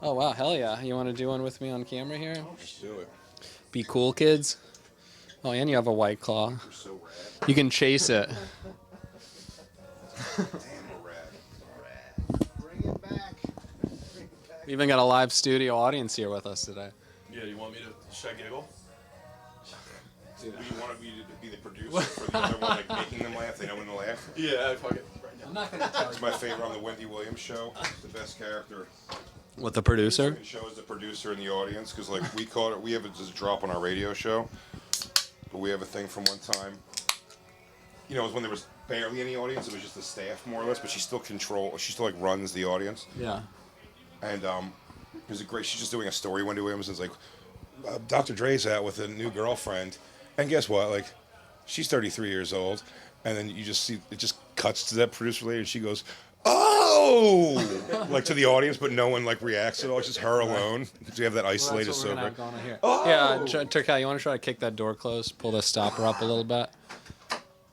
Oh, wow. Hell yeah. You want to do one with me on camera here? Let's do it. Be cool, kids. Oh, and you have a White Claw. We're so rad. You can chase it. Damn, we're rad. Bring it back. We even got a live studio audience here with us today. Yeah, you want me to should I giggle? Do you want me to be the producer for the other one, like making them laugh? They know when to laugh. Yeah, fuck it. I'm not going to tell It's my favorite on the Wendy Williams show. The best character. With the producer? The show is the producer in the audience because like we call it. We have it just drop on our radio show, but we have a thing from one time. You know, it was when there was barely any audience. It was just the staff more or less, but she still like runs the audience. Yeah. And it was a great. She's just doing a story. Wendy Williams is like, Dr. Dre's out with a new girlfriend, and guess what? Like, she's 33 years old, and then you just see it just cuts to that producer lady, and she goes, "Oh!" like to the audience, but no one like reacts at all. It's just her alone. So you have that isolated Well, that's what we're sober. gonna have going on here. Oh! Yeah, Turkai, you want to try to kick that door closed? Pull the stopper up a little bit.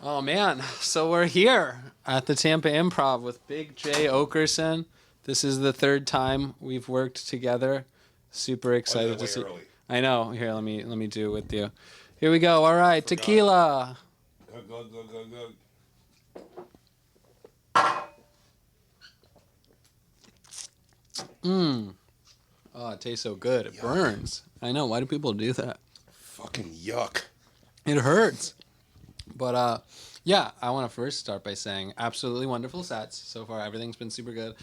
Oh, man. So we're here at the Tampa Improv with Big Jay Oakerson. This is the third time we've worked together. Super excited to see. Early. I know. Here, let me do it with you. Here we go. All right, tequila. Good. Oh, it tastes so good. It burns. I know. Why do people do that? Fucking yuck. It hurts. But yeah, I want to first start by saying absolutely wonderful sets so far. Everything's been super good.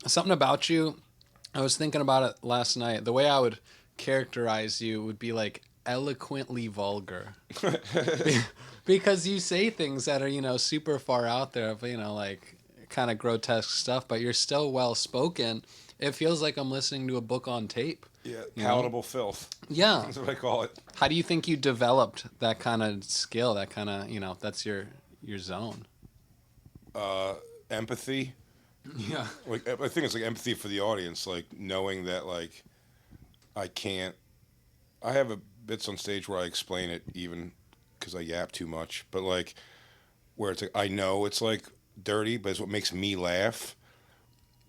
Something about you, I was thinking about it last night. The way I would characterize you would be like eloquently vulgar. Because you say things that are, super far out there of, like kind of grotesque stuff, but you're still well spoken. It feels like I'm listening to a book on tape. Yeah, palatable filth. Yeah. That's what I call it. How do you think you developed that kind of skill? That kind of, that's your zone. Empathy. Yeah. Like I think it's like empathy for the audience, like knowing that like I have a bits on stage where I explain it even because I yap too much, but like where it's like I know it's like dirty, but it's what makes me laugh.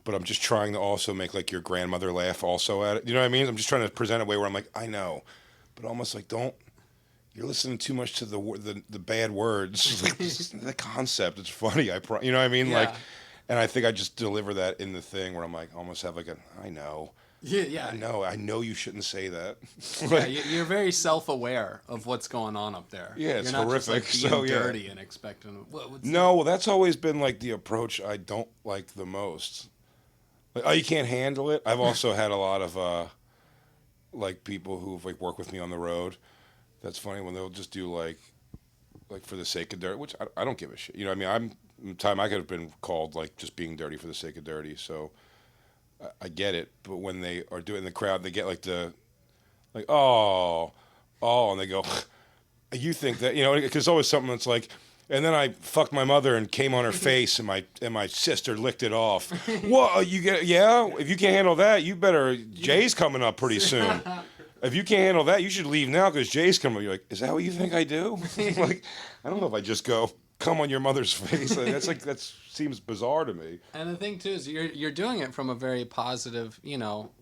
But I'm just trying to also make like your grandmother laugh also at it. You know what I mean? I'm just trying to present a way where I'm like, I know, but almost like you're listening too much to the bad words. Like this is the concept. It's funny. You know what I mean? Yeah. Like, and I think I just deliver that in the thing where I'm like, almost have like I know. Yeah. I know you shouldn't say that. Yeah, you're very self-aware of what's going on up there. Yeah, it's you're not horrific. Just, like, being So, yeah. dirty and expecting. No, well, that's always been like the approach I don't like the most. Like, oh, you can't handle it. I've also had a lot of like people who've like worked with me on the road. That's funny when they'll just do like for the sake of dirty, which I don't give a shit. You know what I mean? Time I could have been called like just being dirty for the sake of dirty. So I get it. But when they are doing the crowd, they get like oh, and they go, you think that, because it's always something that's like, and then I fucked my mother and came on her face, and my sister licked it off. What you get? Yeah, if you can't handle that, you better. Jay's coming up pretty soon. If you can't handle that, you should leave now because Jay's coming. You're like, is that what you think I do? Like, I don't know if I just go come on your mother's face. That's like that seems bizarre to me. And the thing too is you're doing it from a very positive,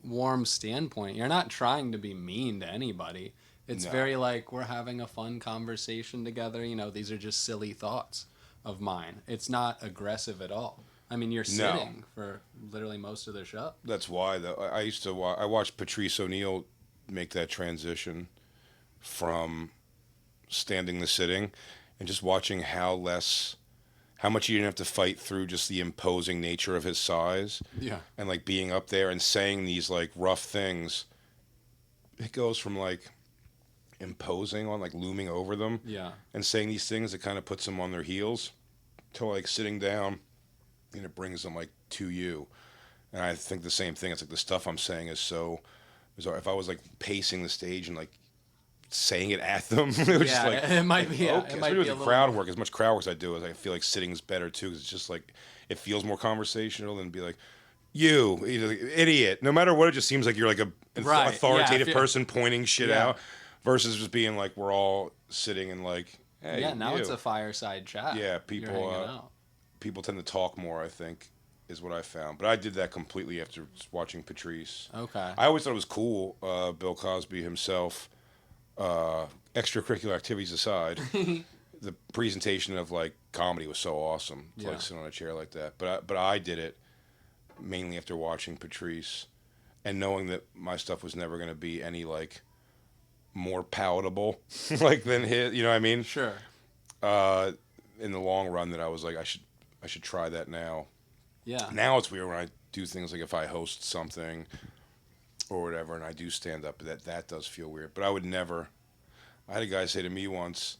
warm standpoint. You're not trying to be mean to anybody. It's very like we're having a fun conversation together. These are just silly thoughts of mine. It's not aggressive at all. I mean, you're sitting for literally most of the show. That's why, though. I watched Patrice O'Neal make that transition from standing to sitting and just watching how much you didn't have to fight through just the imposing nature of his size. Yeah. And like being up there and saying these like rough things. It goes from like imposing on, like looming over them, and saying these things that kind of puts them on their heels, to like sitting down, and it brings them like to you. And I think the same thing. It's like the stuff I'm saying is so bizarre. If I was like pacing the stage and like saying it at them, it was just like it might be. Okay. It might be a crowd work. As much crowd work as I do, I feel like sitting's better too, because it's just like it feels more conversational than be like. You idiot. No matter what, it just seems like you're like a authoritative person pointing shit out. Versus just being like we're all sitting and like, hey, now it's a fireside chat. Yeah, people tend to talk more, I think, is what I found. But I did that completely after watching Patrice. Okay. I always thought it was cool. Bill Cosby himself, extracurricular activities aside, the presentation of like comedy was so awesome. To Yeah. like sit on a chair like that. But I did it mainly after watching Patrice, and knowing that my stuff was never going to be any like more palatable like than his. You know what I mean? Sure. In the long run, that I was like, I should try that now. Yeah. Now it's weird when I do things like if I host something or whatever, and I do stand up. That does feel weird. But I would never. I had a guy say to me once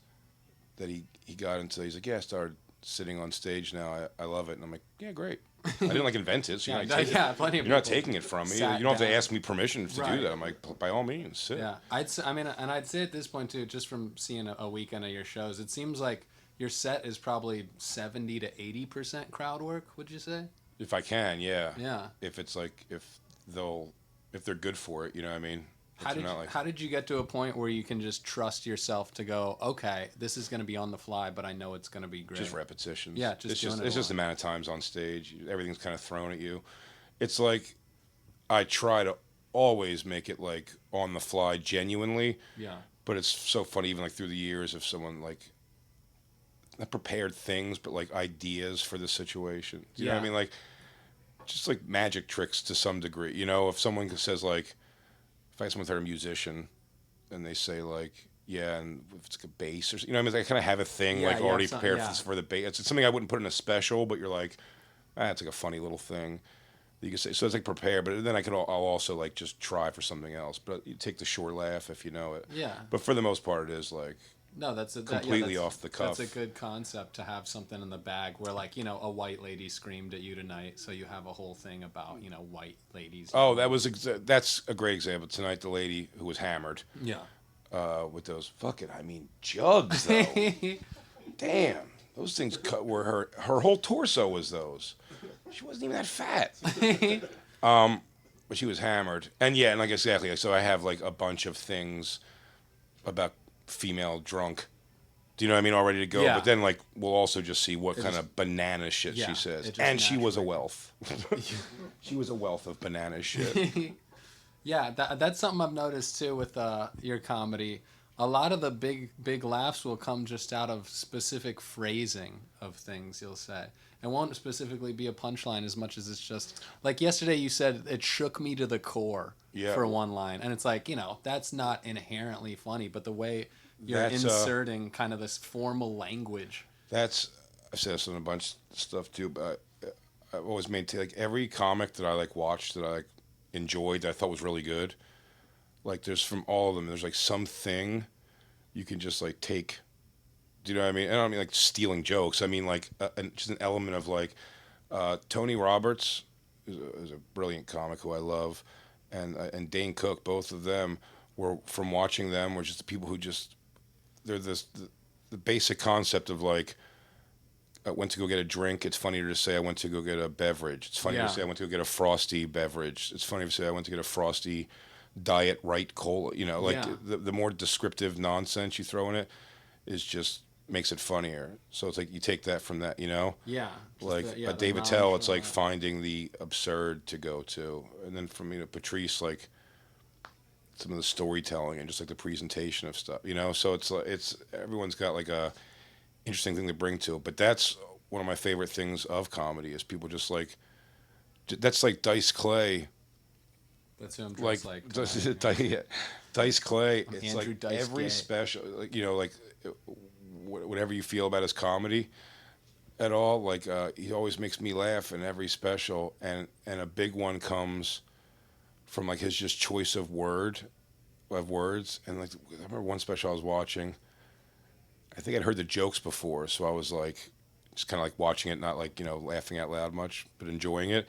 that he got into. He's like, yeah, I started sitting on stage now. I love it, and I'm like, yeah, great. I didn't like invent it, so Yeah, you're not, taking, plenty of you're not people taking it from me. You sat don't have to down. ask me permission to Right. do that. I'm like, by all means, sit. Yeah, I mean, and I'd say at this point too, just from seeing a weekend of your shows, it seems like your set is probably 70 to 80% crowd work. Would you say? If I can, yeah. Yeah. If it's like if they're good for it, you know what I mean. How did you get to a point where you can just trust yourself to go, okay, this is going to be on the fly, but I know it's going to be great. Just repetitions. Yeah, just it's doing just it it's a just the lot. amount of times on stage. Everything's kind of thrown at you. It's like I try to always make it like on the fly, genuinely. Yeah. But it's so funny, even like through the years, if someone like not prepared things, but like ideas for the situation. You know what I Yeah. mean? Like just like magic tricks to some degree. You know, if someone says like, if I had someone they're a musician, and they say like, yeah, and if it's like a bass or you know, what I mean, I kind of have a thing Yeah, like you already have some- prepared yeah. for the bass. It's something I wouldn't put in a special, but you're like, it's like a funny little thing that you can say. So it's like prepared, but then I'll also like just try for something else. But you take the short laugh if you know it. Yeah. But for the most part, it is like No, that's completely off the cuff. That's a good concept to have something in the bag where, like, you know, a white lady screamed at you tonight, so you have a whole thing about, you know, white ladies. Oh, that's a great example tonight. The lady who was hammered Yeah. with those fucking, I mean, jugs though. Damn, those things were her whole torso was those. She wasn't even that fat. But she was hammered, and yeah, and like exactly. So I have like a bunch of things about female drunk. Do you know what I mean? All ready to go. Yeah. But then like we'll also just see what It kind just- of banana shit Yeah, she it says, just and she was a naturally- wealth. She was a wealth of banana shit. Yeah, that's something I've noticed too with your comedy. A lot of the big laughs will come just out of specific phrasing of things you'll say. It won't specifically be a punchline as much as it's just like yesterday you said it shook me to the core Yeah. for one line, and it's like, you know, that's not inherently funny, but the way you're That's, inserting kind of this formal language. I've said this on a bunch of stuff too, but I've always maintained like every comic that I like watched that I like enjoyed that I thought was really good. Like there's from all of them, there's like something you can just like take. Do you know what I mean? I don't mean like stealing jokes. I mean like just an element of like Tony Roberts is a brilliant comic who I love, and Dane Cook, both of them were from watching them were just the people who just they're the basic concept of like I went to go get a drink. It's funnier to say I went to go get a beverage. It's funnier Yeah. to say I went to go get a frosty beverage. It's funnier to say I went to get a frosty diet right cola. You know, like Yeah. the more descriptive nonsense you throw in it is just makes it funnier. So it's like you take that from that, you know? Yeah. just Like the- yeah, a the David Tell, it's like nonchalant- finding the absurd to go to. And then from Patrice, like some of the storytelling and just like the presentation of stuff, you know? So it's like everyone's got like a interesting thing to bring to it. But that's one of my favorite things of comedy is people just like that's like Dice Clay. That's who I'm Like dressed like. tonight. Dice Clay. I'm It's Andrew like Dice every Clay. special, like like whatever you feel about his comedy at all, like he always makes me laugh in every special, and a big one comes from like his just choice of words, and like I remember one special I was watching. I think I'd heard the jokes before, so I was like, just kind of like watching it, not like laughing out loud much, but enjoying it.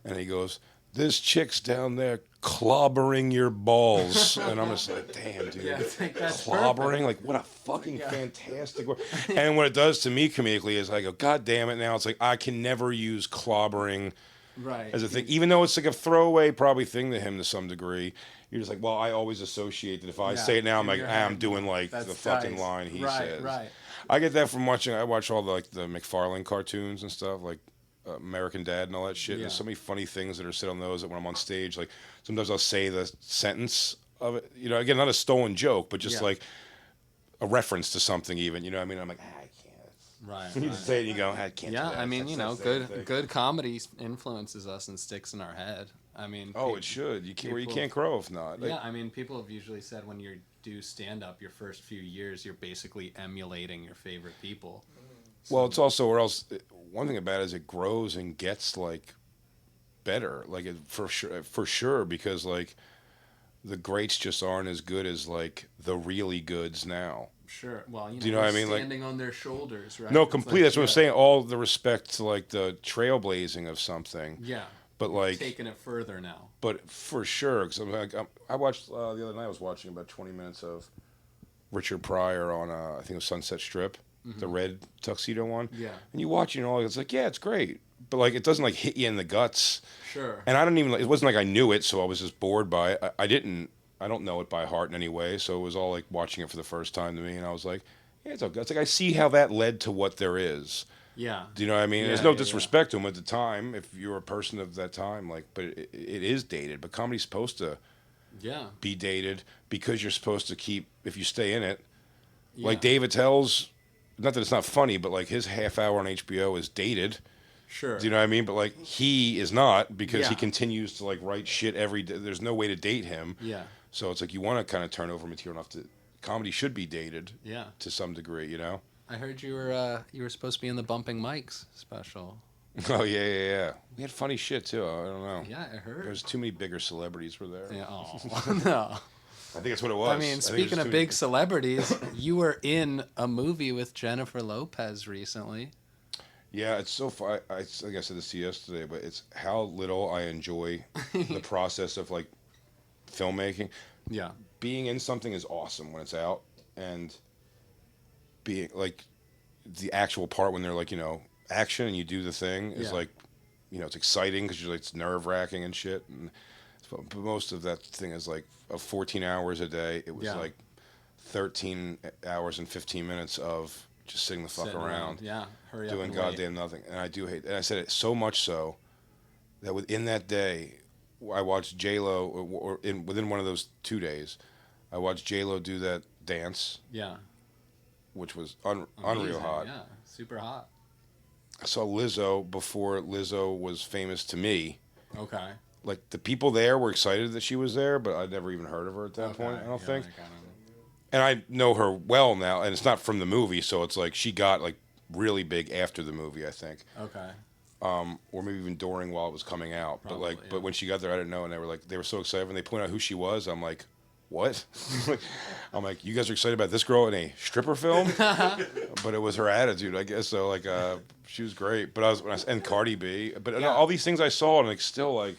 Yeah. And he goes, "This chick's down there clobbering your balls," and I'm just like, "Damn, dude, Yeah, it's like, that's clobbering! perfect. Like, what a fucking Yeah. fantastic word!" And what it does to me comedically is I go, "God damn it!" Now it's like I can never use clobbering Right. as a thing, even though it's like a throwaway probably thing to him to some degree. You're just like, well, I always associate that if I Yeah, say it now, I'm in like, your I'm head, doing like that's the fucking Dice. line he Right, says. right. I get that from watching. I watch all the McFarlane cartoons and stuff. Like, American Dad and all that shit. Yeah. There's so many funny things that are said on those that when I'm on stage, like sometimes I'll say the sentence of it. You know, again, not a stolen joke, but just Yeah. like a reference to something. Even you know, what I mean, I'm like, I can't. Right. You just say it, and you go, I can't. Yeah, do that. I mean, That's the good thing. good comedy influences us and sticks in our head. I mean, Oh, it should. You can't. You can't grow if not. Like, yeah, I mean, people have usually said when you do stand up, your first few years, you're basically emulating your favorite people. well, it's also or else. One thing about it is it grows and gets like better, like for sure, because like the greats just aren't as good as like the really goods now. Sure. Well, Do you know what I mean? Like standing on their shoulders, right? no, It's complete. like, That's what I'm yeah. saying. All the respect to like the trailblazing of something, Yeah. but like, Taking it further now. but for sure, because I watched the other night. I was watching about 20 minutes of Richard Pryor on I think it was Sunset Strip, the red tuxedo one. Yeah. And you watch it and all, it's like, yeah, it's great, but like it doesn't like hit you in the guts. Sure. And I don't even. It wasn't like I knew it, so I was just bored by it. I didn't. I don't know it by heart in any way, so it was all like watching it for the first time to me, and I was like, yeah, it's okay. It's like I see how that led to what there is. Yeah. Do you know what I mean? Yeah, There's no yeah, disrespect to him at the time if you're a person of that time, like, but it is dated. But comedy's supposed to Yeah. be dated because you're supposed to keep if you stay in it. Yeah. Like David Tell's, not that it's not funny, but like his half hour on HBO is dated. Sure. Do you know what I mean? But like he is not because he Yeah. continues to like write shit every day. There's no way to date him. Yeah. So it's like you want to kind of turn over material enough to comedy should be dated Yeah. to some degree, you know? I heard you were supposed to be in the Bumping Mics special. Oh yeah. We had funny shit too. I don't know. Yeah, I heard. There's too many bigger celebrities were there. Yeah. Oh no. I think that's what it was. I mean, speaking of big celebrities, you were in a movie with Jennifer Lopez recently. Yeah, it's so far. I like I said this to you yesterday, but it's how little I enjoy the process of like filmmaking. Yeah. Being in something is awesome when it's out, and being like the actual part when they're like action and you do the thing is Yeah. like it's exciting because you're like it's nerve wracking and shit. And but most of that thing is like of 14 hours a day. It was Yeah. like 13 hours and 15 minutes of just sitting the fuck Sitting around. Yeah. Hurry up. Doing and goddamn nothing. And I do hate. And I said it so much so that within that day, I watched J-Lo, or within one of those 2 days, I watched J-Lo do that dance, Wait. Yeah. which was Amazing, unreal hot. Yeah. Super hot. I saw Lizzo before Lizzo was famous to me. Okay. Like the people there were excited that she was there, but I'd never even heard of her at that Okay. point. I don't think. Like, And I know her well now, and it's not from the movie, so it's like she got like really big after the movie, I think. okay. Or maybe even during while it was coming out. Probably, But yeah. but when she got there, I didn't know, and they were so excited when they pointed out who she was. I'm like, what? I'm like, you guys are excited about this girl in a stripper film? But it was her attitude, I guess. So like, she was great. But and Cardi B. But Yeah. all these things I saw, and like still like,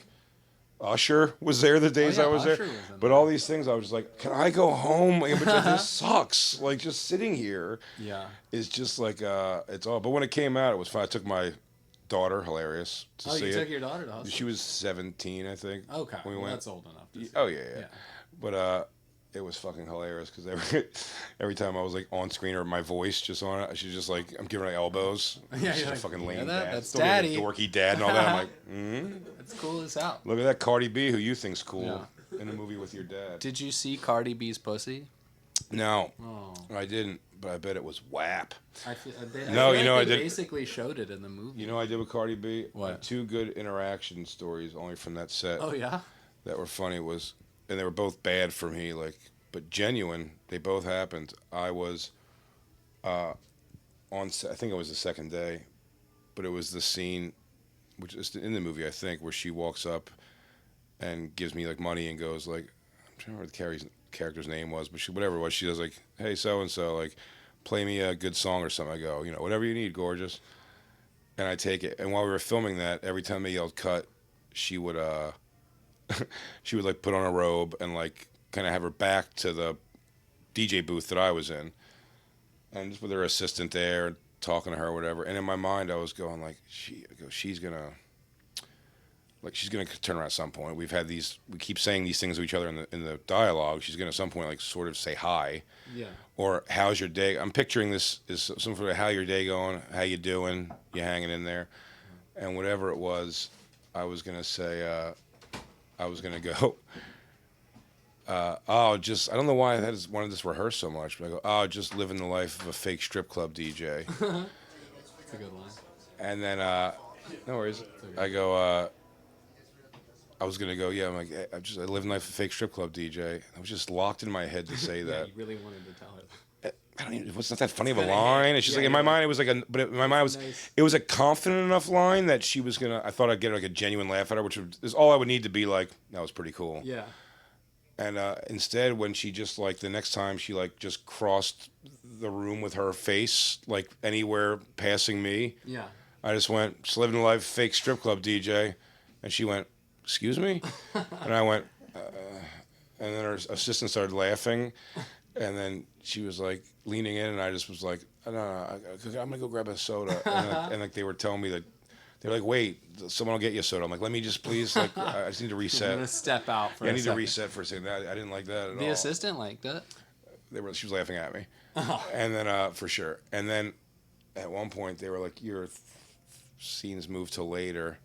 Usher was there the days yeah, I was Usher there. was in But there. all these things, I was just like, can I go home? Like, but this sucks. Like just sitting here Yeah. is just like it's all. But when it came out, it was fun. I took my daughter, hilarious, to Oh, see you it. took your daughter to hospital. She was 17, I think. Okay. when we Well, went. that's old enough. To see. Oh yeah. But it was fucking hilarious because every time I was like on screen or my voice just on it, she's just like I'm giving her elbows. Yeah, She's you're a like, fucking "You hear lame that? dad. That's Still being a daddy." dorky dad and all that. I'm like, That's cool as hell. look at that Cardi B, who you think's cool Yeah. in a movie with your dad. Did you see Cardi B's pussy? No, Oh. I didn't, but I bet it was WAP. I feel, No, feel you know, like I they did- basically showed it in the movie. You know what I did with Cardi B? What? I had 2 good interaction stories only from that set Oh yeah. that were funny was, and they were both bad for me, like, but genuine. They both happened. I was on set, I think it was the second day, but it was the scene, which is in the movie, I think, where she walks up and gives me like money and goes like, I'm trying to remember what the character's name was, but whatever it was, she does like, hey, so and so, like, play me a good song or something. I go, whatever you need, gorgeous. And I take it. And while we were filming that, every time they yelled cut, she would she would like put on a robe and like kind of have her back to the DJ booth that I was in, and just with her assistant there talking to her or whatever. And in my mind, I was going like, she's gonna turn around at some point. We keep saying these things to each other in the dialogue. She's gonna at some point like sort of say hi. Yeah. Or how's your day? I'm picturing this is some sort of how your day going, how you doing, you hanging in there. and whatever it was, I was gonna say, I was gonna go. I don't know why I wanted this rehearse so much, but I go, just living the life of a fake strip club DJ. It's a good line. And then, no worries. I go, I was gonna go, yeah. I'm like, I live in life of a fake strip club DJ. I was just locked in my head to say Yeah, that. you really wanted to tell her that. I don't even, it wasn't that funny of a kinda line. hit. It's just Yeah, like in you're my like, mind, it was like in my mind, nice. it was a confident enough line that she was gonna. I thought I'd get like a genuine laugh at her, which is all I would need to be like. That was pretty cool. Yeah. And instead, when she just like the next time she like just crossed the room with her face like anywhere passing me, Yeah. I just went, just living a life fake strip club DJ, and she went, excuse me, and I went, and then her assistant started laughing, and then she was like leaning in, and I just was like, no, I'm gonna go grab a soda, and like they were telling me that. They're like, wait, someone will get you a soda. I'm like, let me just please, like, I just need to reset. I'm gonna step out for Yeah, I a need second. to reset for a second. I didn't like that at all. The assistant liked it. She was laughing at me, Oh. and then for sure. And then at one point they were like, your scenes moved till later.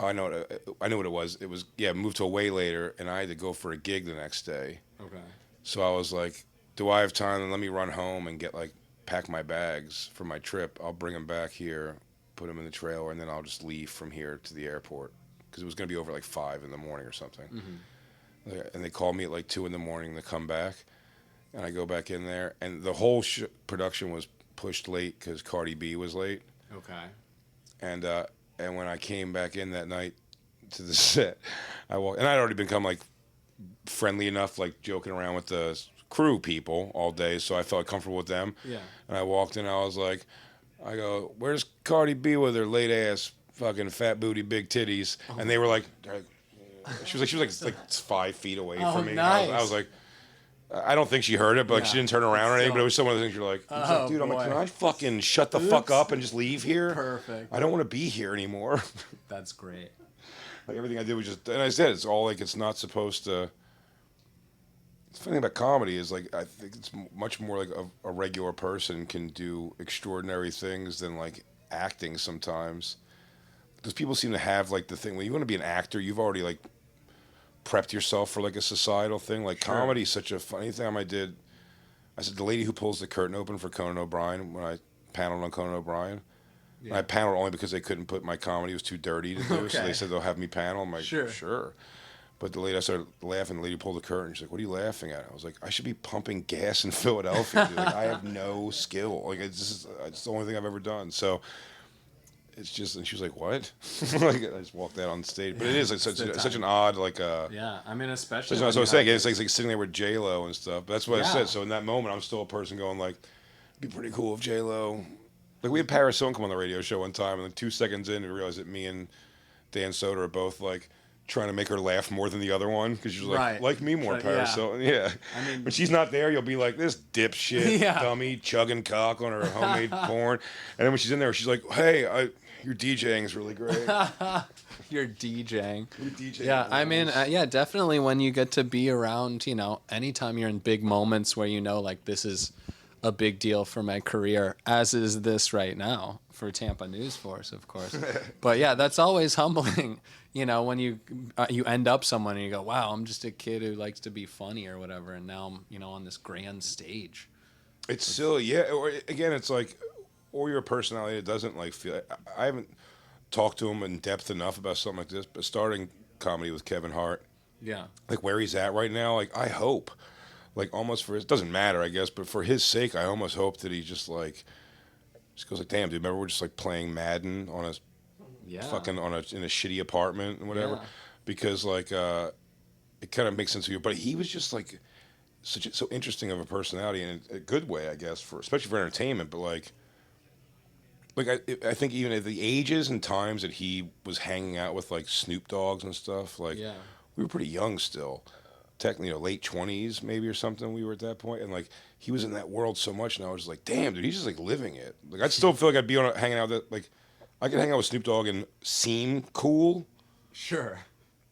Oh, I know what it was. It was moved till way later, and I had to go for a gig the next day. Okay. So I was like, do I have time? And let me run home and pack my bags for my trip. I'll bring them back here, put them in the trailer, and then I'll just leave from here to the airport because it was going to be over like 5 in the morning or something. Mm-hmm. And they called me at like 2 in the morning to come back, and I go back in there, and the whole production was pushed late because Cardi B was late. Okay. And when I came back in that night to the set, I walked, and I'd already become like friendly enough, like joking around with the crew people all day, so I felt comfortable with them. Yeah. And I walked in, I was like, I go, where's Cardi B with her late ass fucking fat booty big titties? Oh. And they were like, she was like 5 feet away from me. Nice. I was like, I don't think she heard it, but like, she didn't turn around or anything. But it was some of the things you're like, dude, I'm like, can I fucking shut the fuck up and just leave here? Perfect. I don't want to be here anymore. That's great. Like everything I did was just, and I said, it's all like it's not supposed to. The funny thing about comedy is like I think it's much more like a regular person can do extraordinary things than like acting sometimes, because people seem to have like the thing when you want to be an actor, you've already like prepped yourself for like a societal thing. Like Sure. Comedy is such a funny thing. I said the lady who pulls the curtain open for Conan O'Brien when I paneled on Conan O'Brien. Yeah. And I paneled only because they couldn't put my comedy, it was too dirty to do. Okay. So they said they'll have me panel. I'm like, sure. But the lady, I started laughing. The lady pulled the curtain. She's like, "What are you laughing at?" I was like, "I should be pumping gas in Philadelphia. Dude. Like, I have no skill. Like, it's the only thing I've ever done." So it's just, and she was like, "What?" Like, I just walked out on stage. But it is like, such an odd, like, yeah, I mean, especially. That's what I was saying. It's like sitting there with J-Lo and stuff. But that's what I said. So in that moment, I'm still a person going like, "It'd be pretty cool if J-Lo." Like, we had Paris Hilton come on the radio show one time, and then 2 seconds in, we realized that me and Dan Soder are both like trying to make her laugh more than the other one, because she was like me more, Paris Hilton. Yeah. I mean, when she's not there, you'll be like, this dipshit dummy chugging cock on her homemade porn. And then when she's in there, she's like, hey, your DJing is really great. You're DJing. Yeah, I mean, definitely when you get to be around, anytime you're in big moments where like this is a big deal for my career, as is this right now for Tampa News Force, of course. But yeah, that's always humbling, when you end up someone and you go, wow, I'm just a kid who likes to be funny or whatever, and now I'm, on this grand stage. It's silly, yeah. Or again, it's like, or your personality that doesn't like feel. I haven't talked to him in depth enough about something like this, but starting comedy with Kevin Hart, like where he's at right now, like I hope. Like almost for his, doesn't matter, I guess, but for his sake, I almost hope that he just goes like, damn, dude, remember we're just like playing Madden on fucking in a shitty apartment and whatever, because like it kind of makes sense to you. But he was just like so interesting of a personality in a good way, I guess, especially for entertainment. But like I think even at the ages and times that he was hanging out with like Snoop Dogg's and stuff, like we were pretty young still. Technically, late 20s maybe or something. We were at that point, and like he was in that world so much, and I was just like, damn, dude, he's just like living it. Like I'd still feel like I'd be hanging out like I could hang out with Snoop Dogg and seem cool. Sure.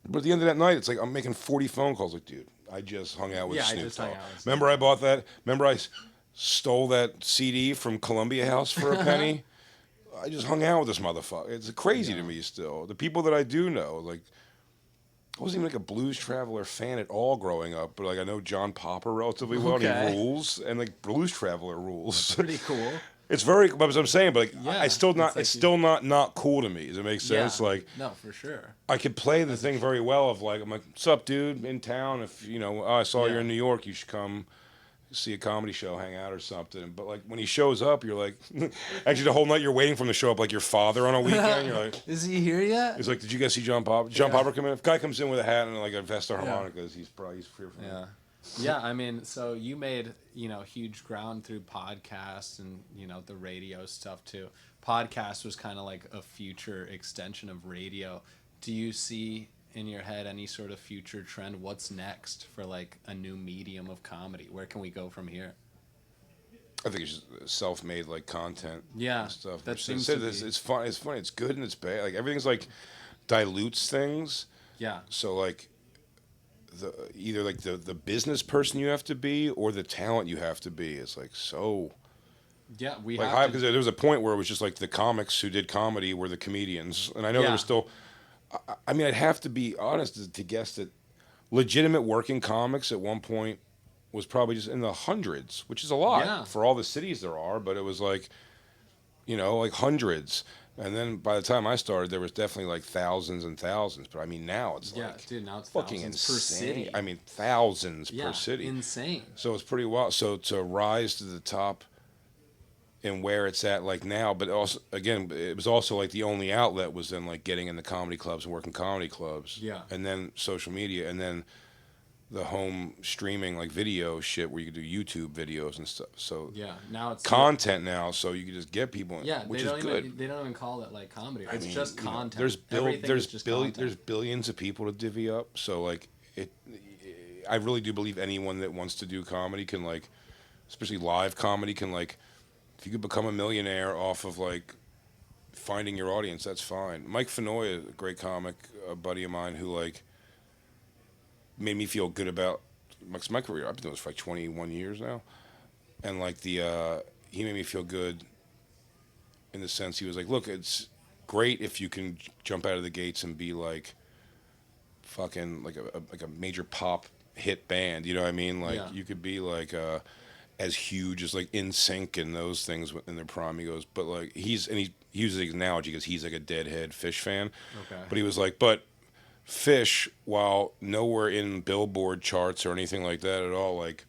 But at the end of that night, it's like I'm making 40 phone calls. Like, dude, I just hung out with Snoop Dogg. Remember I bought that? Remember I stole that CD from Columbia House for a penny? I just hung out with this motherfucker. It's crazy to me still. The people that I do know, like, I wasn't even like a Blues Traveler fan at all growing up, but like I know John Popper relatively well, and he rules, and like Blues Traveler rules. Pretty cool. It's very, but what I'm saying, but like, Yeah, I still not, like it's still not cool to me. Does it make sense? Yeah. Like, No, for sure. I could play the thing very well of like, I'm like, what's up, dude, in town? If, you know, oh, I saw you're in New York, you should come see a comedy show, hang out or something. But like, when he shows up, you're like, actually the whole night you're waiting for him to show up like your father on a weekend. You're like, is he here yet? He's like, did you guys see John Popper? John Popper come in? If a guy comes in with a hat and like a vest or harmonicas, he's here for me. Yeah, I mean, so you made, you know, huge ground through podcasts and, you know, the radio stuff too. Podcast was kind of like a future extension of radio. Do you see in your head any sort of future trend? What's next for like a new medium of comedy? Where can we go from here? I think it's just self-made like content. Yeah, and stuff. that seems to be. It's fun. It's funny. It's good and it's bad. Like everything's like dilutes things. Yeah. So like either like the business person you have to be or the talent you have to be is like so. Yeah, we like have because there was a point where it was just like the comics who did comedy were the comedians, and I know there was still. I mean, I'd have to be honest to guess that legitimate working comics at one point was probably just in the hundreds, which is a lot for all the cities there are, but it was like, you know, like hundreds. And then by the time I started, there was definitely like thousands and thousands. But I mean, now it's like, dude, now it's fucking thousands insane. per city. I mean, thousands per city. Insane. So it's pretty wild. So to rise to the top and where it's at like now, but also again, it was also like the only outlet was then like getting in the comedy clubs and working comedy clubs. Yeah. And then social media, and then the home streaming like video shit where you could do YouTube videos and stuff. So now it's content now, so you can just get people in, which is good. They don't even call it like comedy. It's just content. There's billions of people to divvy up. So like I really do believe anyone that wants to do comedy can like, especially live comedy, can like, if you could become a millionaire off of like finding your audience, that's fine. Mike Fenoy, a great comic, a buddy of mine who like made me feel good about my career. I've been doing this for like 21 years now, and like he made me feel good in the sense he was like, look, it's great if you can jump out of the gates and be like fucking like a major pop hit band, you know what I mean? Like you could be like as huge as like NSYNC and those things in their prime. He goes, but like he uses the analogy because he's like a deadhead Fish fan. Okay. But he was like, but Fish, while nowhere in Billboard charts or anything like that at all, like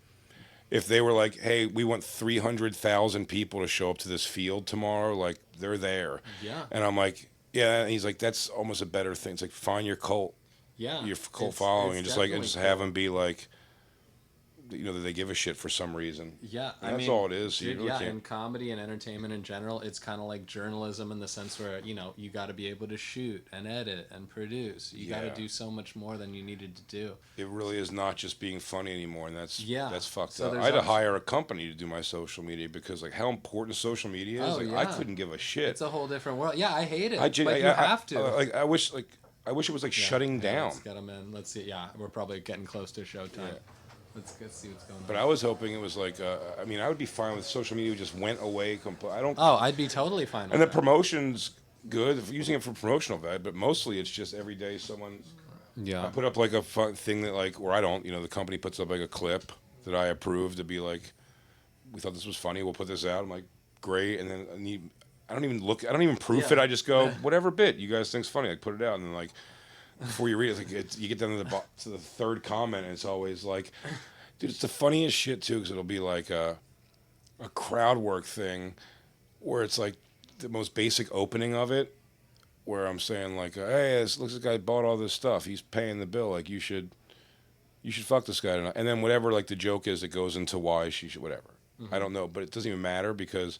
if they were like, hey, we want 300,000 people to show up to this field tomorrow, like they're there. Yeah. And I'm like, yeah. And he's like, that's almost a better thing. It's like find your cult. Yeah. Your cult following, and just have them be like, you know, that they give a shit for some reason. Yeah, and that's all it is. Dude, really in comedy and entertainment in general, it's kind of like journalism in the sense where, you know, you got to be able to shoot and edit and produce. You got to do so much more than you needed to do. It really is not just being funny anymore, and that's fucked up. I had to hire a company to do my social media because, like, how important social media is. I couldn't give a shit. It's a whole different world. Yeah, I hate it, but you have to. I wish it was like shutting down. Let's get them in. Let's see. Yeah, we're probably getting close to showtime. Yeah. Let's see what's going on. But I was hoping it was like, I mean, I would be fine with social media just went away. I'd be totally fine with that. And the promotion's good, using it for promotional value, but mostly it's just every day someone. Yeah. I put up like a fun thing that like, or I don't, you know, the company puts up like a clip that I approve to be like, we thought this was funny, we'll put this out. I'm like, great. And then I don't even proof it. I just go, whatever bit you guys think's funny, like put it out. And then like, before you read it, like you get down to the third comment, and it's always like, dude, it's the funniest shit too, because it'll be like a crowd work thing, where it's like the most basic opening of it, where I'm saying like, hey, this looks like the guy bought all this stuff, he's paying the bill, like you should fuck this guy tonight. And then whatever like the joke is, it goes into why she should, whatever. Mm-hmm. I don't know, but it doesn't even matter because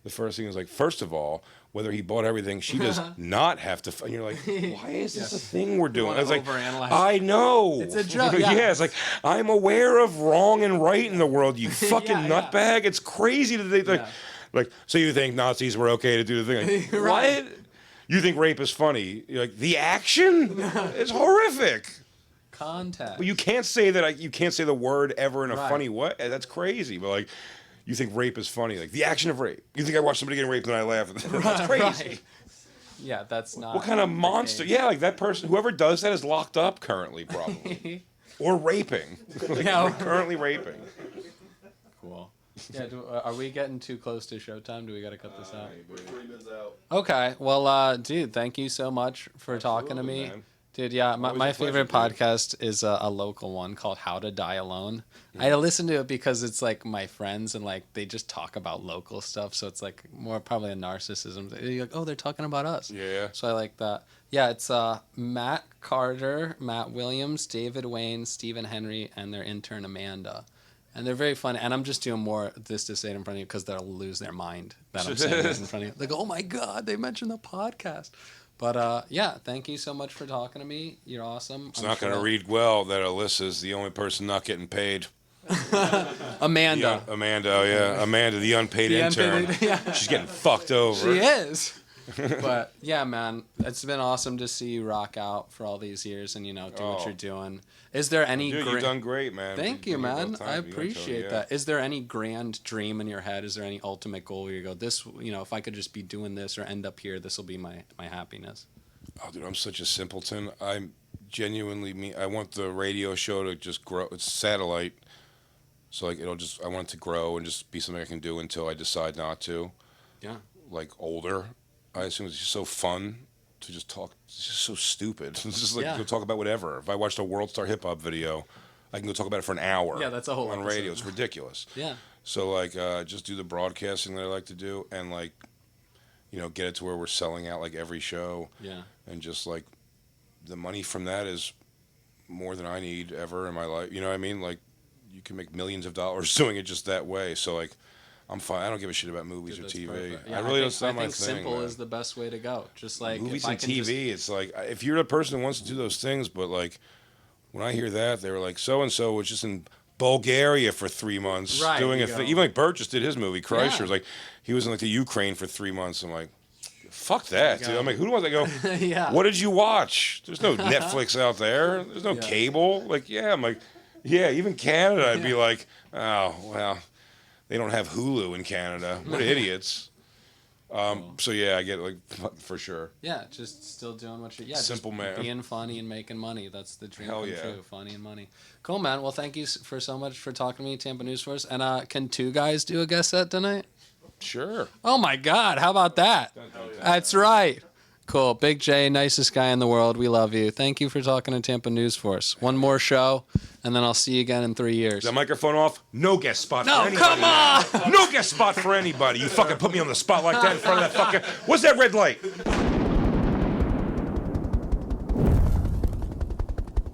the first thing is like, first of all, whether he bought everything, she does not have to. And you're like, why is this a thing we're doing? I was like, I know. It's a joke. Yeah, it's like, I'm aware of wrong and right in the world, you fucking nutbag. It's crazy to think, like, so you think Nazis were okay to do the thing. Like, right. What? You think rape is funny. You're like, the action is horrific. Context. But you can't say that, you can't say the word ever in a funny way. That's crazy. But like, you think rape is funny. Like, the action of rape. You think I watch somebody getting raped and I laugh. That's crazy. Right. Yeah, that's not. What kind of monster? Yeah, like that person, whoever does that is locked up currently, probably. Or raping. Like, Yeah. currently raping. Cool. Yeah, are we getting too close to showtime? Do we got to cut this out? We're 3 minutes out. Okay. Well, dude, thank you so much for talking to me. Man. Dude, yeah, my Always a favorite pleasure, dude. podcast is a local one called How to Die Alone. I listen to it because it's like my friends and like they just talk about local stuff. So it's like more probably a narcissism. You're like, oh, they're talking about us. Yeah. So I like that. Yeah, it's Matt Carter, Matt Williams, David Wayne, Stephen Henry, and their intern Amanda. And they're very funny. And I'm just doing more of this to say it in front of you because they'll lose their mind that I'm saying this in front of you. They go, oh my God, they mentioned the podcast. But yeah, thank you so much for talking to me. You're awesome. It's not going to read well that Alyssa's the only person not getting paid. Amanda. Amanda, yeah. Amanda, the unpaid intern. Yeah. She's getting fucked over. She is. But yeah, man, it's been awesome to see you rock out for all these years and, you know, do what Oh. you're doing. Is there any... Dude, you've done great, man. Thank you, You've been here man. both I times. You gotta tell appreciate me, that. Is there any grand dream in your head? Is there any ultimate goal where you go, this, you know, if I could just be doing this or end up here, this will be my happiness? Oh, dude, I'm such a simpleton. I'm genuinely me. I want the radio show to just grow. It's satellite, so like I want it to grow and just be something I can do until I decide not to. Yeah. Like older, I assume it's just so fun to just talk. It's just so stupid. It's just like Yeah. go talk about whatever. If I watched a World Star Hip Hop video, I can go talk about it for an hour. Yeah, that's a whole on episode. radio. It's ridiculous. Yeah. So like, just do the broadcasting that I like to do, and like, you know, get it to where we're selling out like every show. Yeah. And just like the money from that is more than I need ever in my life. You know what I mean? Like you can make millions of dollars doing it just that way. So like I'm fine. I don't give a shit about movies Dude, or that's TV. perfect. Yeah, I really think, don't I my think thing. simple Man. is the best way to go. Just like Movies if I and can TV. just- It's like if you're the person who wants to do those things, but like when I hear that, they were like so and so was just in Bulgaria for 3 months Right, doing you a go. thing. Even like Burt just did his movie Kreischer's. Yeah. Like he was in like the Ukraine for 3 months. I'm like, fuck that, You dude. go. I'm like, who wants to go? Yeah. What did you watch? There's no Netflix out there. There's no Yeah. cable. Like, yeah, I'm like, yeah, even Canada, I'd be like, oh, well, they don't have Hulu in Canada. What idiots. So, yeah, I get it, like, for sure. Yeah, just still doing what you... Yeah, Simple just man. being funny and making money. That's the dream Hell come yeah. true. Funny and money. Cool, man. Well, thank you for so much for talking to me, Tampa News Force. And can two guys do a guest set tonight? Sure. Oh, my God. How about that? That's right. Cool. Big J, nicest guy in the world. We love you. Thank you for talking to Tampa News Force. One more show, and then I'll see you again in 3 years. Is that microphone off? No guest spot No, for anybody. come on! No guest spot for anybody. You fucking put me on the spot like that in front of that fucking... What's that red light?